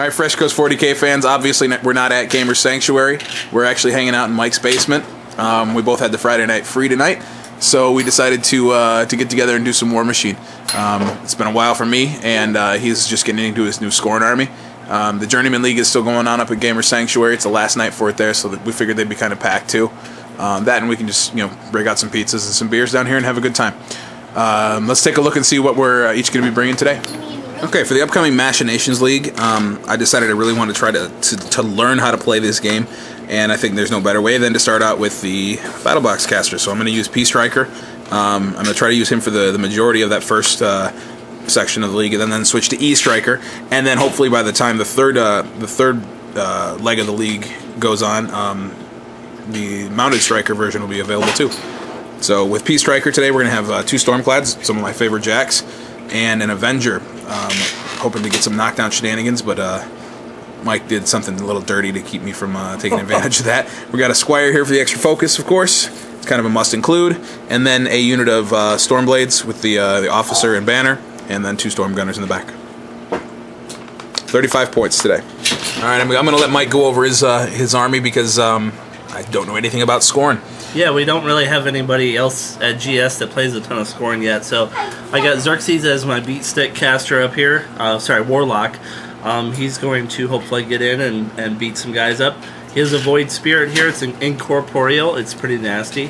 Alright, Fresh Coast 40K fans, obviously we're not at Gamer Sanctuary. We're actually hanging out in Mike's basement. We both had the Friday night free tonight, so we decided to get together and do some War Machine. It's been a while for me, and he's just getting into his new Skorne army. The Journeyman League is still going on up at Gamer Sanctuary. It's the last night for it there, so that we figured they'd be kind of packed too. That and we can just, you know, break out some pizzas and some beers down here and have a good time. Let's take a look and see what we're each going to be bringing today. Okay, for the upcoming Machinations League, I decided I really want to try to learn how to play this game, and I think there's no better way than to start out with the Battle Box Caster. So I'm going to use P Striker. I'm going to try to use him for the majority of that first section of the league, and then switch to E Striker, and then hopefully by the time the third leg of the league goes on, the Mounted Striker version will be available too. So with P Striker today, we're going to have 2 Stormclads, some of my favorite jacks, and an Avenger. Hoping to get some knockdown shenanigans, but Mike did something a little dirty to keep me from taking advantage of that. We got a Squire here for the extra focus, of course. It's kind of a must include, and then a unit of Stormblades with the officer and banner, and then 2 Storm Gunners in the back. 35 points today. All right, I'm going to let Mike go over his army because I don't know anything about Skorne. Yeah, we don't really have anybody else at GS that plays a ton of Skorne yet, so I got Xerxes as my beat stick caster up here. Sorry, Warlock. He's going to hopefully get in and beat some guys up. He has a Void Spirit here. It's an incorporeal. It's pretty nasty.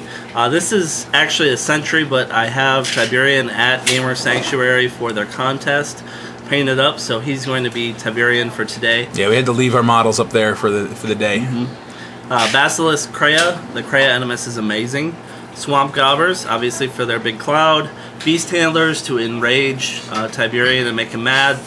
This is actually a Sentry, but I have Tiberian at Gamer Sanctuary for their contest painted up, so he's going to be Tiberian for today. Yeah, we had to leave our models up there for the day. Mm-hmm. Basilisk Kreia. The Kreia Animus is amazing. Swamp Gobbers, obviously for their big cloud. Beast Handlers to enrage Tiberian and make him mad.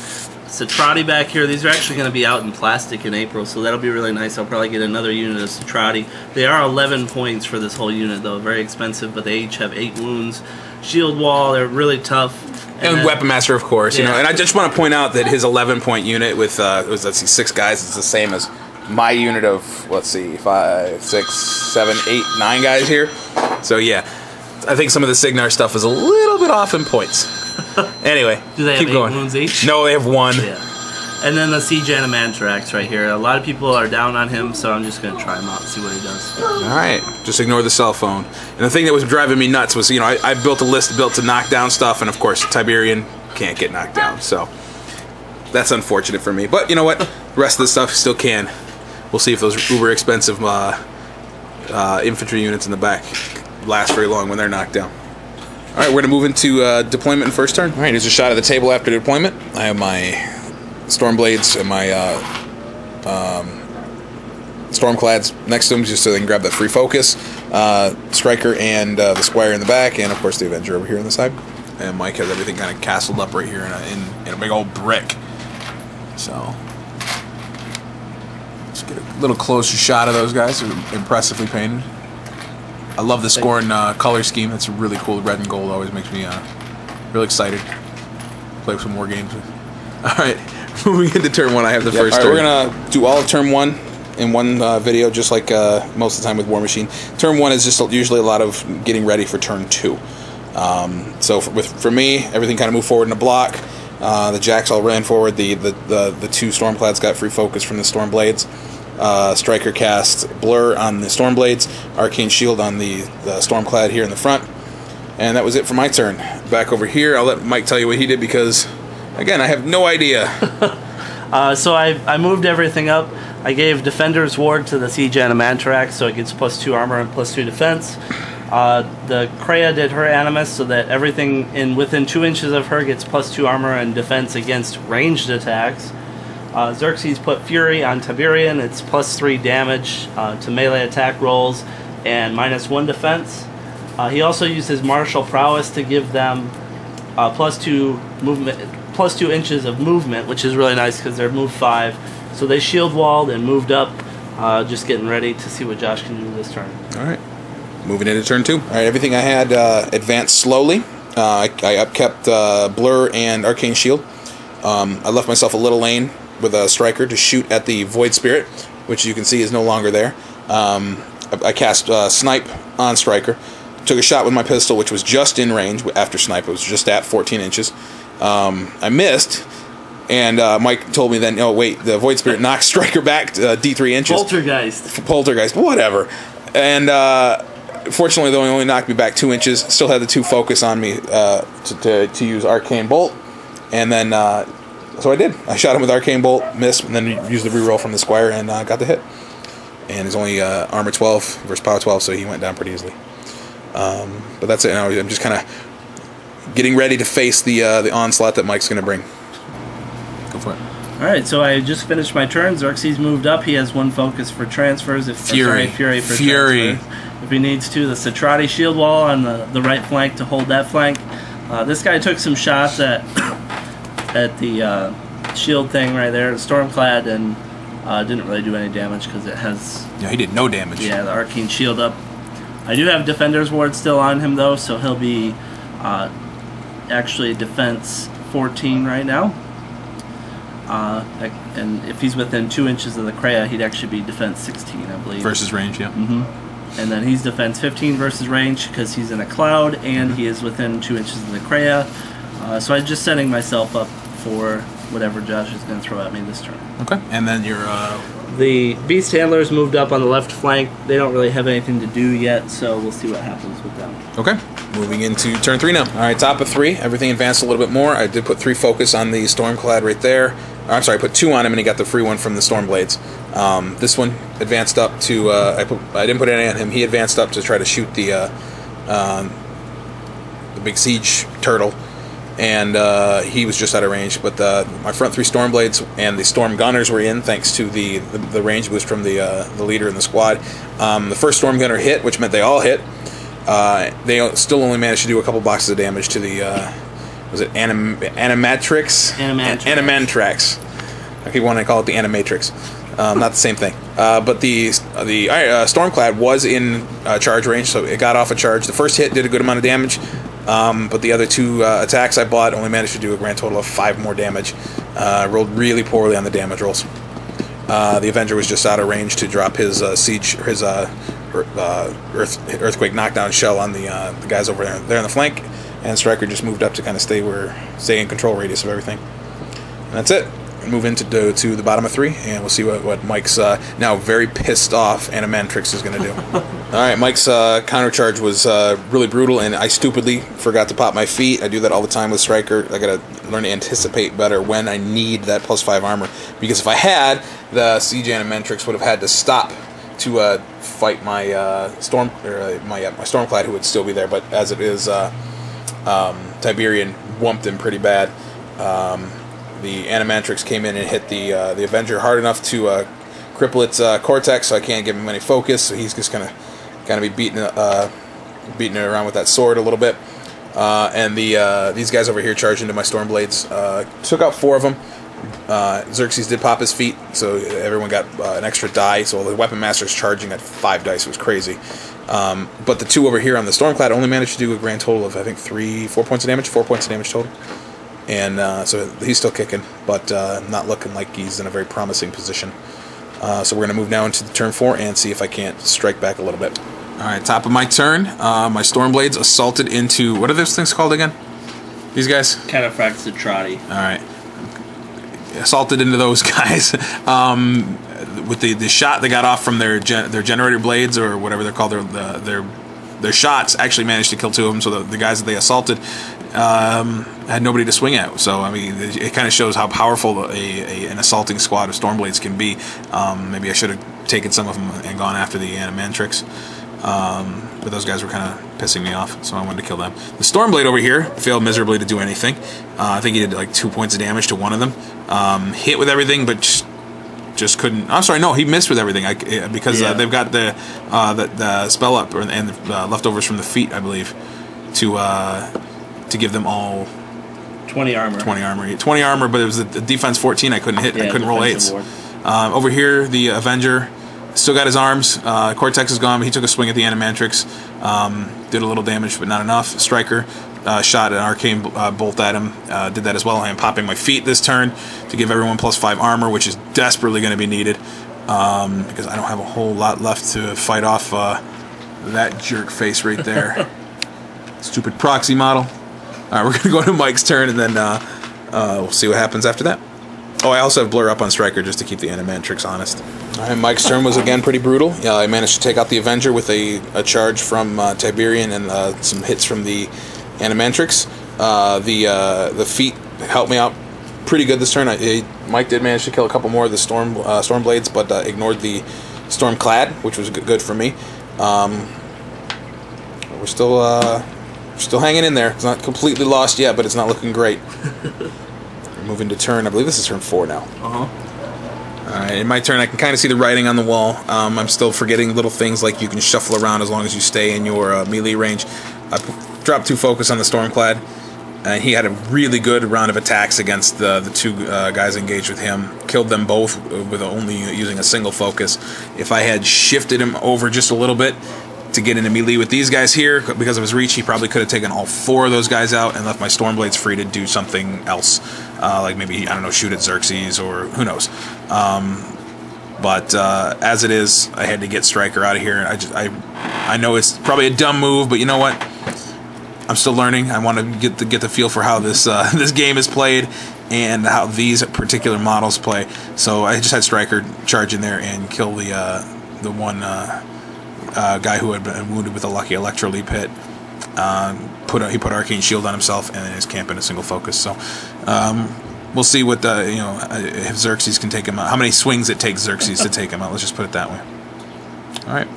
Citrati back here. These are actually going to be out in plastic in April, so that'll be really nice. I'll probably get another unit of Citrati. They are 11 points for this whole unit, though. Very expensive, but they each have 8 wounds. Shield Wall, they're really tough. And Weapon Master, of course. Yeah. You know, and I just want to point out that his 11-point unit with let's see, 6 guys is the same as my unit of, let's see, 5, 6, 7, 8, 9 guys here. So yeah, I think some of the Cygnar stuff is a little bit off in points. Anyway, do they keep have 8 going. wounds each? No, they have 1. Yeah. And then the Siege Animanthrax right here. A lot of people are down on him, so I'm just going to try him out and see what he does. Alright, just ignore the cell phone. And the thing that was driving me nuts was, you know, I built a list built to knock down stuff, and of course, Tiberian can't get knocked down, so that's unfortunate for me. But you know what? The rest of the stuff still can. We'll see if those uber expensive infantry units in the back last very long when they're knocked down. Alright, we're going to move into deployment in first turn. Alright, here's a shot of the table after deployment. I have my Stormblades and my Stormclads next to them just so they can grab that free focus. Striker and the Squire in the back, and of course the Avenger over here on the side. And Mike has everything kind of castled up right here in a big old brick. So let's get a little closer shot of those guys. They're impressively painted. I love the Skorne color scheme. It's really cool. Red and gold always makes me really excited. Play some more games. Alright, moving into turn 1, I have the first turn. We're going to do all of turn 1 in one video, just like most of the time with War Machine. Turn 1 is just usually a lot of getting ready for turn 2. So for me, everything kind of moved forward in a block. The Jacks all ran forward. The 2 Stormclads got free focus from the Stormblades. Striker cast Blur on the Stormblades, Arcane Shield on the Stormclad here in the front, and that was it for my turn. Back over here, I'll let Mike tell you what he did because, again, I have no idea. So I moved everything up. I gave Defender's Ward to the Siege Animanthrax, so it gets +2 armor and +2 defense. The Kreia did her Animus so that everything within 2 inches of her gets +2 armor and defense against ranged attacks. Xerxes put Fury on Tiberian. It's +3 damage to melee attack rolls and -1 defense. He also used his martial prowess to give them +2 movement, +2 inches of movement, which is really nice because they're move 5. So they shield walled and moved up, just getting ready to see what Josh can do this turn. All right, moving into turn 2. All right, everything I had advanced slowly. I upkept Blur and Arcane Shield. I left myself a little lane with a Striker to shoot at the Void Spirit, which you can see is no longer there. I cast Snipe on Striker. Took a shot with my pistol, which was just in range after Snipe. It was just at 14 inches. I missed, And Mike told me then, oh wait, the Void Spirit knocks Striker back D3 inches. Poltergeist, whatever. And fortunately, though, he only knocked me back 2 inches. Still had the 2 focus on me to use Arcane Bolt. And then, so I did. I shot him with Arcane Bolt, missed, and then used the reroll from the Squire and got the hit. And he's only armor 12 versus power 12, so he went down pretty easily. But that's it. Now I'm just kind of getting ready to face the onslaught that Mike's going to bring. Go for it. Alright, so I just finished my turn. Xerxes moved up. He has 1 focus for transfers. Fury for transfers. If he needs to, the Citrati shield wall on the right flank to hold that flank. This guy took some shots at the shield thing right there, Stormclad, and didn't really do any damage because it has... Yeah, he did no damage. Yeah, the Arcane Shield up. I do have Defender's Ward still on him, though, so he'll be actually defense 14 right now. And if he's within 2 inches of the Kreia, he'd actually be defense 16, I believe. Versus range, yeah. And then he's defense 15 versus range because he's in a cloud and he is within 2 inches of the Kreia. So I'm just setting myself up for whatever Josh is going to throw at me this turn. Okay. And then your... The Beast Handlers moved up on the left flank. They don't really have anything to do yet, so we'll see what happens with them. Okay. Moving into turn 3 now. All right, top of 3. Everything advanced a little bit more. I did put 3 focus on the Stormclad right there. I'm sorry, I put 2 on him, and he got the free one from the Stormblades. This one advanced up to... I didn't put any on him. He advanced up to try to shoot the big siege turtle. And he was just out of range, but my front 3 Stormblades and the Storm Gunners were in thanks to the range boost from the leader in the squad. The first Storm Gunner hit, which meant they all hit. They still only managed to do a couple boxes of damage to the was it Animatrix? Animantrax. I keep wanting to call it the Animatrix. Not the same thing. But the Stormclad was in charge range, so it got off a charge. The first hit did a good amount of damage. But the other 2 attacks I bought only managed to do a grand total of 5 more damage. Rolled really poorly on the damage rolls. The Avenger was just out of range to drop his siege, his earthquake knockdown shell on the guys over there in the flank, and Striker just moved up to kind of stay in control radius of everything. And that's it. Move into the bottom of 3, and we'll see what Mike's now very pissed off Animatrix is going to do. Alright, Mike's countercharge was really brutal, and I stupidly forgot to pop my feet. I do that all the time with Striker. I got to learn to anticipate better when I need that +5 armor, because if I had, the Siege Animatrix would have had to stop to fight my my Stormclad, who would still be there. But as it is, Tiberian whumped him pretty bad. The Animatrix came in and hit the Avenger hard enough to cripple its cortex, so I can't give him any focus. So he's just gonna be beating it around with that sword a little bit. And these guys over here charged into my Stormblades. Took out 4 of them. Xerxes did pop his feet, so everyone got an extra die. So the Weapon Master's charging at 5 dice. It was crazy. But the 2 over here on the Stormclad only managed to do a grand total of, I think, 4 points of damage. 4 points of damage total. And so he's still kicking, but not looking like he's in a very promising position. So we're going to move now into the turn 4 and see if I can't strike back a little bit. Alright, top of my turn. My Stormblades assaulted into... What are those things called again? These guys? Cataphract Citrati. Alright. Assaulted into those guys. With the shot they got off from their generator blades, or whatever they're called, their shots actually managed to kill 2 of them, so the guys that they assaulted had nobody to swing at. So I mean, it kind of shows how powerful an assaulting squad of Stormblades can be. Maybe I should have taken some of them and gone after the Animatrix, but those guys were kind of pissing me off, so I wanted to kill them. The Stormblade over here failed miserably to do anything. I think he did like 2 points of damage to one of them. Hit with everything, but just couldn't. I'm sorry, no, he missed with everything because they've got the spell up and the leftovers from the feet, I believe, to give them all 20 armor. 20 armor, but it was a defense 14. I couldn't hit. I couldn't roll 8s. Over here, the Avenger still got his arms. Cortex is gone, but he took a swing at the Animatrix. Did a little damage, but not enough. Striker shot an arcane bolt at him. Did that as well. I am popping my feet this turn to give everyone +5 armor, which is desperately going to be needed because I don't have a whole lot left to fight off that jerk face right there. Stupid proxy model. All right, we're going to go to Mike's turn, and then we'll see what happens after that. Oh, I also have Blur up on Striker just to keep the Animatrix honest. All right, Mike's turn was again pretty brutal. Yeah, I managed to take out the Avenger with a charge from Tiberian and some hits from the Animatrix. The feet helped me out pretty good this turn. Mike did manage to kill a couple more of the Storm Blades, but ignored the Stormclad, which was good for me. We're still hanging in there. It's not completely lost yet, but it's not looking great. We're moving to turn. I believe this is turn 4 now. Alright, in my turn, I can kind of see the writing on the wall. I'm still forgetting little things like you can shuffle around as long as you stay in your melee range. I dropped 2 focus on the Stormclad, and he had a really good round of attacks against the 2 guys engaged with him. Killed them both with only using a single focus. If I had shifted him over just a little bit to get into melee with these guys here, because of his reach, he probably could have taken all 4 of those guys out and left my Stormblades free to do something else. Like maybe, I don't know, shoot at Xerxes or who knows. But as it is, I had to get Striker out of here. I know it's probably a dumb move, but you know what? I'm still learning. I want to get the feel for how this this game is played and how these particular models play. So I just had Striker charge in there and kill the one guy who had been wounded with a lucky Electro Leap hit. He put Arcane Shield on himself and then is camping a single focus. So we'll see what if Xerxes can take him out. How many swings it takes Xerxes to take him out? Let's just put it that way. All right,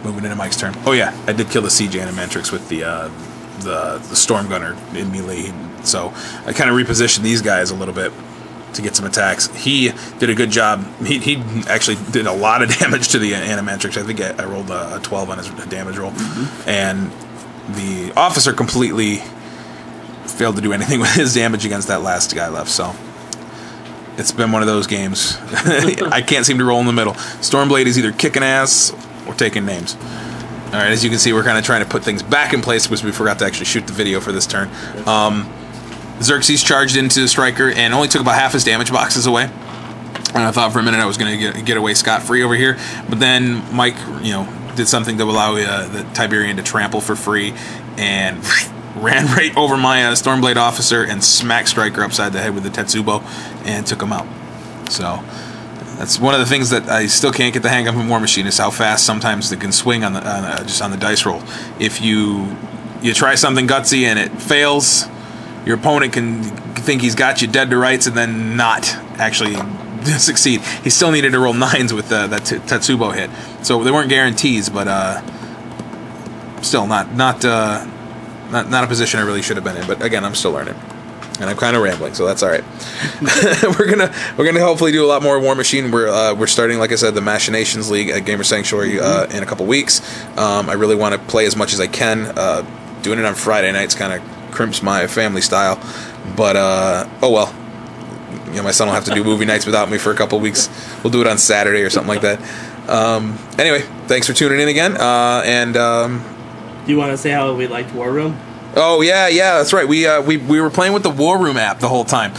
moving into Mike's turn. Oh yeah, I did kill the Siege Animatrix with the Storm Gunner in melee. So I kind of repositioned these guys a little bit to get some attacks. He did a good job. He actually did a lot of damage to the Animatrix. I think I rolled a 12 on his damage roll. And the officer completely failed to do anything with his damage against that last guy left. So it's been one of those games. I can't seem to roll in the middle. Stormblade is either kicking ass or taking names. Alright, as you can see, we're kind of trying to put things back in place because we forgot to actually shoot the video for this turn. Xerxes charged into Striker and only took about half his damage boxes away. And I thought for a minute I was going to get away scot-free over here. But then Mike, did something to allow the Tiberian to trample for free and ran right over my Stormblade officer and smacked Striker upside the head with the Tetsubo and took him out. So that's one of the things that I still can't get the hang of in War Machine is how fast sometimes they can swing just on the dice roll. If you try something gutsy and it fails, your opponent can think he's got you dead to rights and then not actually succeed. He still needed to roll 9s with that Tetsubo hit, so they weren't guarantees, but still not a position I really should have been in. But again, I'm still learning. And I'm kind of rambling, so that's all right. we're gonna hopefully do a lot more War Machine. We're starting, like I said, the Machinations League at Gamer Sanctuary in a couple weeks. I really want to play as much as I can. Doing it on Friday nights kind of crimps my family style, but oh well. My son will have to do movie nights without me for a couple weeks. We'll do it on Saturday or something like that. Anyway, thanks for tuning in again. Do you want to say how we liked War Room? Oh yeah, that's right. We were playing with the War Room app the whole time.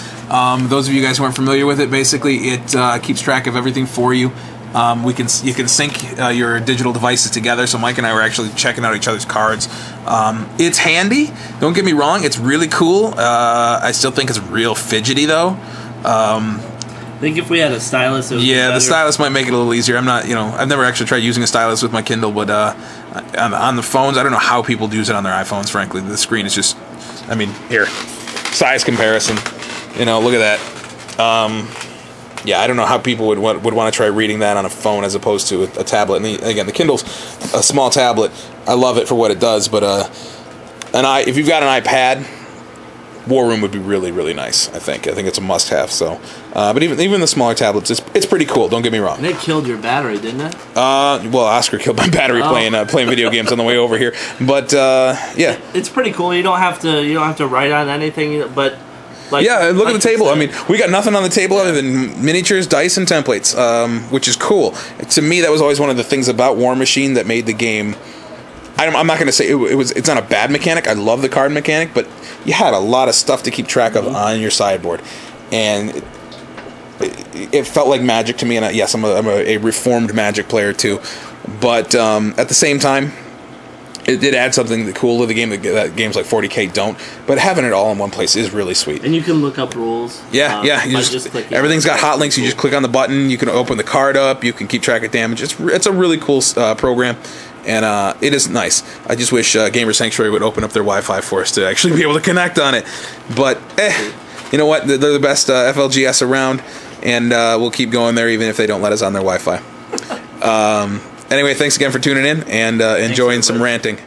Those of you guys who aren't familiar with it, basically it keeps track of everything for you. You can sync your digital devices together. So Mike and I were actually checking out each other's cards. It's handy. Don't get me wrong. It's really cool. I still think it's real fidgety though. I think if we had a stylus, it would be better. The stylus might make it a little easier. I'm not, I've never actually tried using a stylus with my Kindle, but on the phones, I don't know how people use it on their iPhones. Frankly, the screen is just, here, size comparison. Look at that. Yeah, I don't know how people would want to try reading that on a phone as opposed to a tablet. And again, the Kindle's a small tablet. I love it for what it does, but if you've got an iPad, War Room would be really, really nice. I think it's a must-have. So, but even the smaller tablets, it's pretty cool. Don't get me wrong. And it killed your battery, didn't it? Well, Oscar killed my battery playing video games on the way over here. But yeah, it's pretty cool. You don't have to write on anything, but. Look at the table. We got nothing on the table other than miniatures, dice, and templates, which is cool. To me, that was always one of the things about War Machine that made the game. I'm not going to say it's not a bad mechanic. I love the card mechanic, but you had a lot of stuff to keep track of on your sideboard, and it felt like Magic to me. And yes, I'm a reformed Magic player too, but at the same time, It did add something cool to the game that games like 40K don't, but having it all in one place is really sweet. And you can look up rules. Yeah, you just everything's got hot links. You just click on the button. You can open the card up. You can keep track of damage. It's a really cool program, and it is nice. I just wish Gamer Sanctuary would open up their Wi-Fi for us to actually be able to connect on it. But you know what? They're the best FLGS around, and we'll keep going there even if they don't let us on their Wi-Fi. Anyway, thanks again for tuning in and enjoying some ranting.